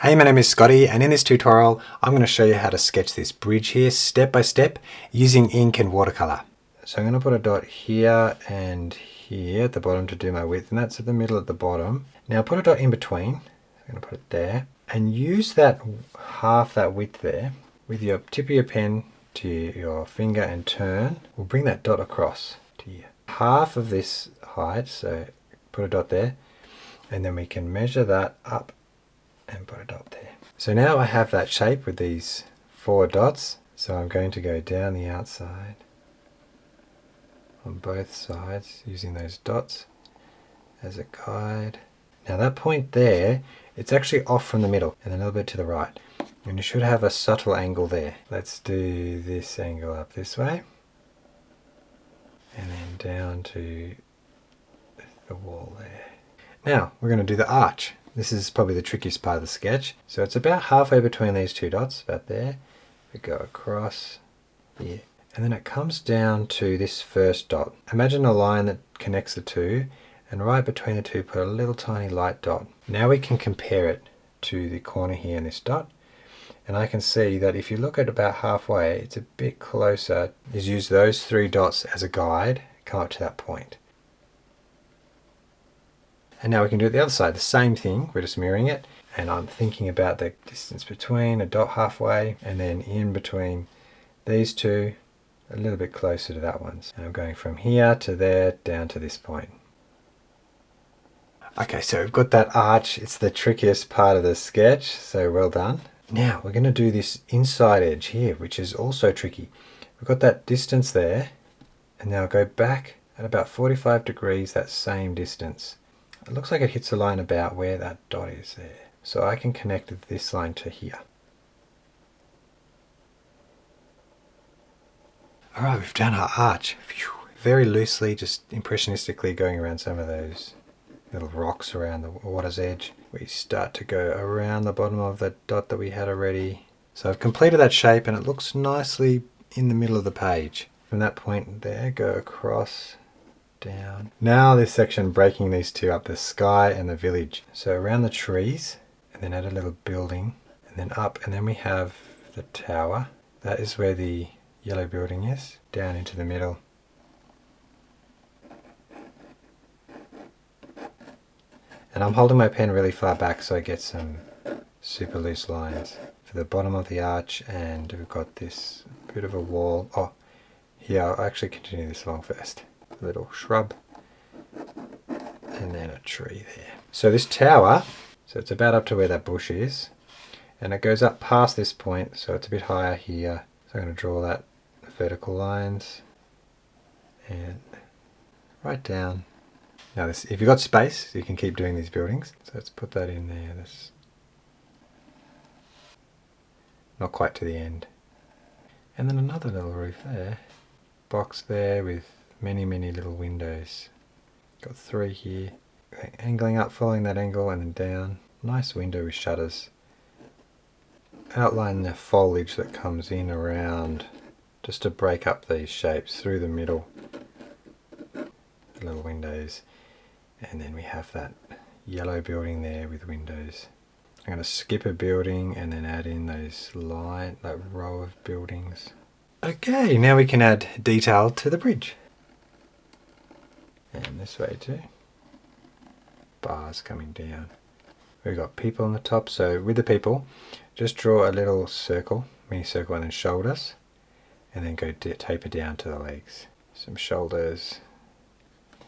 Hey, my name is Scotty, and in this tutorial I'm going to show you how to sketch this bridge here step by step using ink and watercolor. So I'm going to put a dot here and here at the bottom to do my width, and that's at the middle at the bottom. Now put a dot in between, I'm going to put it there, and use that half that width there with your tip of your pen to your finger and turn. We'll bring that dot across to here. Half of this height, so put a dot there, and then we can measure that up and put a dot there. So now I have that shape with these 4 dots. So I'm going to go down the outside on both sides using those dots as a guide. Now that point there, it's actually off from the middle and a little bit to the right. And you should have a subtle angle there. Let's do this angle up this way. And then down to the wall there. Now we're going to do the arch. This is probably the trickiest part of the sketch. So it's about halfway between these 2 dots, about there. We go across here. And then it comes down to this first dot. Imagine a line that connects the two, and right between the two put a little tiny light dot. Now we can compare it to the corner here in this dot. And I can see that if you look at about halfway, it's a bit closer. Is use those 3 dots as a guide, come up to that point. And now we can do it the other side, the same thing, we're just mirroring it. And I'm thinking about the distance between a dot halfway and then in between these two, a little bit closer to that one. And I'm going from here to there, down to this point. Okay, so we've got that arch. It's the trickiest part of the sketch, so well done. Now we're going to do this inside edge here, which is also tricky. We've got that distance there, and now go back at about 45 degrees, that same distance. It looks like it hits a line about where that dot is there. So I can connect this line to here. Alright, we've done our arch. Phew. Very loosely, just impressionistically going around some of those little rocks around the water's edge. We start to go around the bottom of the dot that we had already. So I've completed that shape and it looks nicely in the middle of the page. From that point there, go across, down. Now this section breaking these two up, the sky and the village. So around the trees, and then add a little building, and then up, and then we have the tower. That is where the yellow building is, down into the middle. And I'm holding my pen really far back so I get some super loose lines for the bottom of the arch, and we've got this bit of a wall. Oh, here, I'll actually continue this along first. A little shrub, and then a tree there. So this tower, so it's about up to where that bush is, and it goes up past this point, so it's a bit higher here. So I'm going to draw that vertical lines and right down. Now this, if you've got space, you can keep doing these buildings. So let's put that in there. That's not quite to the end. And then another little roof there. Box there with many little windows. Got 3 here. Angling up, following that angle, and then down. Nice window with shutters. Outline the foliage that comes in around, just to break up these shapes through the middle. The little windows. And then we have that yellow building there with windows. I'm going to skip a building and then add in that row of buildings. Okay, now we can add detail to the bridge. And this way too. Bars coming down. We've got people on the top, so with the people, just draw a little circle, mini circle, and then shoulders, and then go taper down to the legs. Some shoulders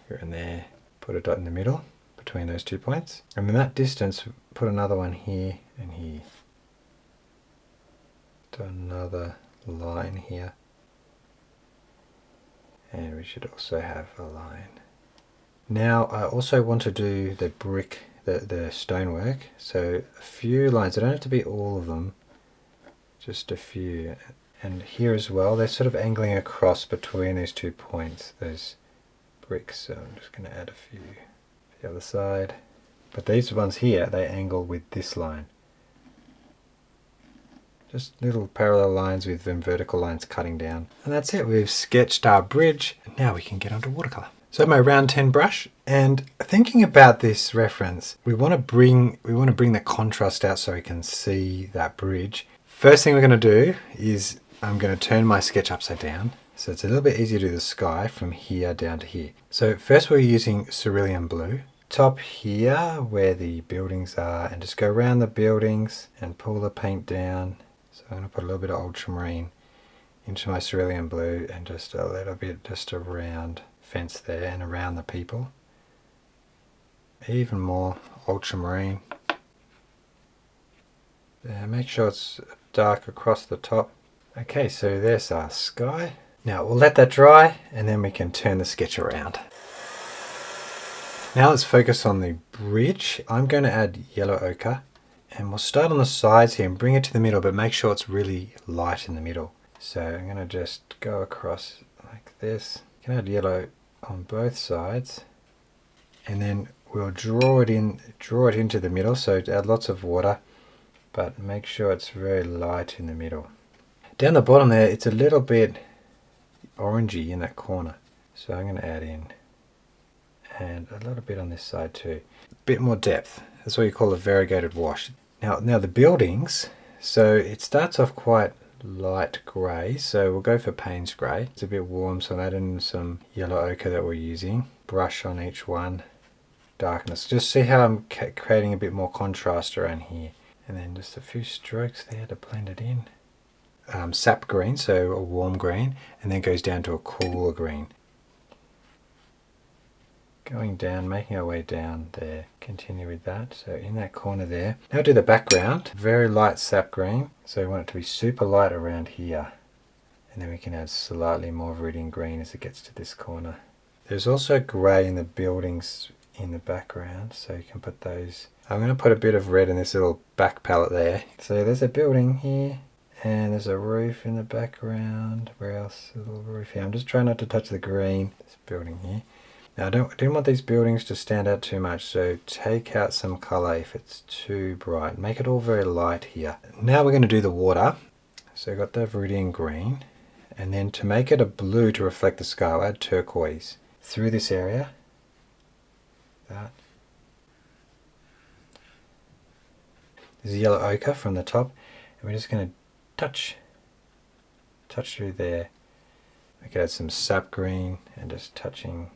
here and there. Put a dot in the middle between those 2 points, and then that distance, put another one here and here. Do another line here, and we should also have a line. Now I also want to do the brick, the stonework, so a few lines. They don't have to be all of them, just a few. And here as well, they're sort of angling across between these 2 points, those bricks, so I'm just going to add a few the other side. But these ones here, they angle with this line. Just little parallel lines with them vertical lines cutting down. And that's it, we've sketched our bridge, and now we can get onto watercolor. So my round 10 brush, and thinking about this reference, we want to bring the contrast out so we can see that bridge. First thing we're going to do is I'm going to turn my sketch upside down, so it's a little bit easier to do the sky from here down to here. So first we're using cerulean blue, top here where the buildings are, and just go around the buildings and pull the paint down. So I'm going to put a little bit of ultramarine into my cerulean blue and just a little bit just around fence there and around the people. Even more ultramarine. Make sure it's dark across the top. Okay, so there's our sky. Now we'll let that dry and then we can turn the sketch around. Now let's focus on the bridge. I'm going to add yellow ochre, and we'll start on the sides here and bring it to the middle, but make sure it's really light in the middle. So I'm going to just go across like this. You can add yellow on both sides, and then we'll draw it into the middle, so add lots of water, but make sure it's very light in the middle. Down the bottom there, it's a little bit orangey in that corner, so I'm going to add in, and a little bit on this side too. A bit more depth. That's what you call a variegated wash. Now the buildings, so it starts off quite light grey, so we'll go for Payne's grey. It's a bit warm, so I'll add in some yellow ochre that we're using. Brush on each one. Darkness. Just see how I'm creating a bit more contrast around here. And then just a few strokes there to blend it in. Sap green, so a warm green, and then goes down to a cooler green. Going down, making our way down there. Continue with that. So in that corner there. Now do the background. Very light sap green. So we want it to be super light around here. And then we can add slightly more viridian green as it gets to this corner. There's also grey in the buildings in the background, so you can put those. I'm going to put a bit of red in this little back palette there. So there's a building here, and there's a roof in the background. Where else? A little roof here. I'm just trying not to touch the green. This building here. Now I didn't want these buildings to stand out too much, so take out some colour if it's too bright. Make it all very light here. Now we're going to do the water. So I've got the viridian green, and then to make it a blue to reflect the sky, I'll add turquoise through this area. That. There's yellow ochre from the top, and we're just going to touch through there. I could add some sap green and just touching.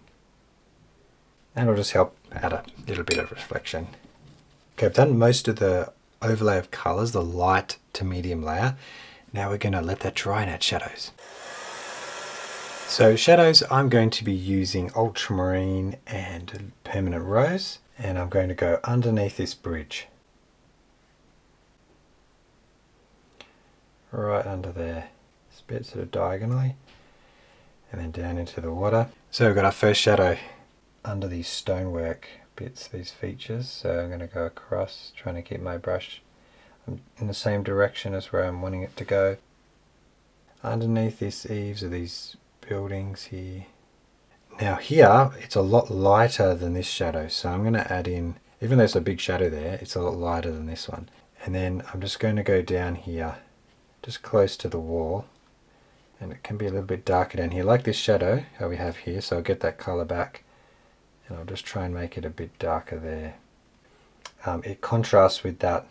And it'll just help add a little bit of reflection. Okay, I've done most of the overlay of colours, the light to medium layer. Now we're going to let that dry and add shadows. So shadows, I'm going to be using ultramarine and permanent rose, and I'm going to go underneath this bridge. Right under there. This bit sort of diagonally, and then down into the water. So we've got our first shadow under these stonework bits, these features. So I'm going to go across, trying to keep my brush in the same direction as where I'm wanting it to go. Underneath these eaves of these buildings here. Now here, it's a lot lighter than this shadow, so I'm going to add in, even though there's a big shadow there, it's a lot lighter than this one. And then I'm just going to go down here, just close to the wall, and it can be a little bit darker down here, like this shadow that we have here, so I'll get that colour back. And I'll just try and make it a bit darker there. It contrasts with that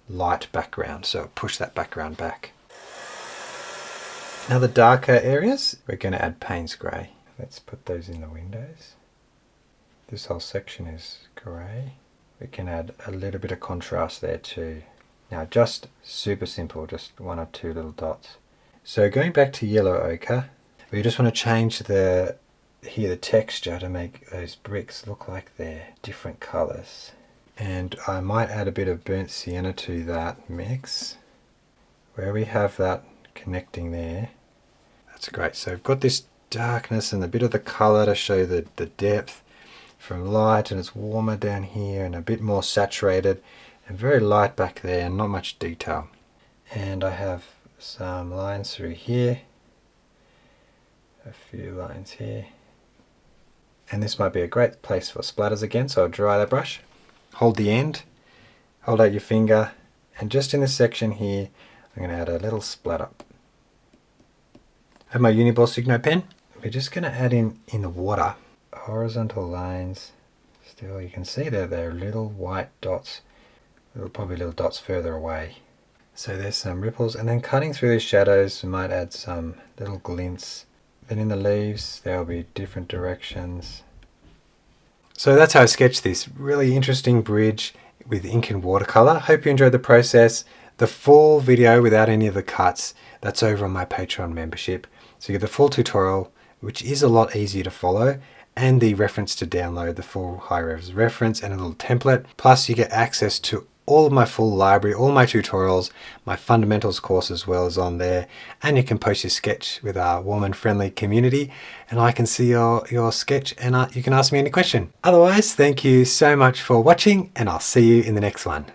light background, so push that background back. Now the darker areas, we're going to add Payne's grey. Let's put those in the windows. This whole section is grey. We can add a little bit of contrast there too. Now just super simple, just one or two little dots. So going back to yellow ochre, we just want to change the texture to make those bricks look like they're different colours. And I might add a bit of burnt sienna to that mix. Where we have that connecting there, that's great. So I've got this darkness and a bit of the colour to show the depth from light, and it's warmer down here and a bit more saturated and very light back there and not much detail. And I have some lines through here, a few lines here. And this might be a great place for splatters again, so I'll dry the brush. Hold the end, hold out your finger, and just in this section here, I'm going to add a little splatter. I have my Uniball Signo pen. We're just going to add in the water, a horizontal lines. Still, you can see that they're little white dots, probably little dots further away. So there's some ripples, and then cutting through these shadows, we might add some little glints. Then in the leaves, there'll be different directions. So that's how I sketched this really interesting bridge with ink and watercolor. Hope you enjoyed the process. The full video without any of the cuts, that's over on my Patreon membership. So you get the full tutorial, which is a lot easier to follow, and the reference to download, the full high-res reference and a little template. Plus you get access to all of my full library, all my tutorials, my fundamentals course as well is on there, and you can post your sketch with our warm and friendly community, and I can see your sketch, and you can ask me any question. Otherwise, thank you so much for watching, and I'll see you in the next one.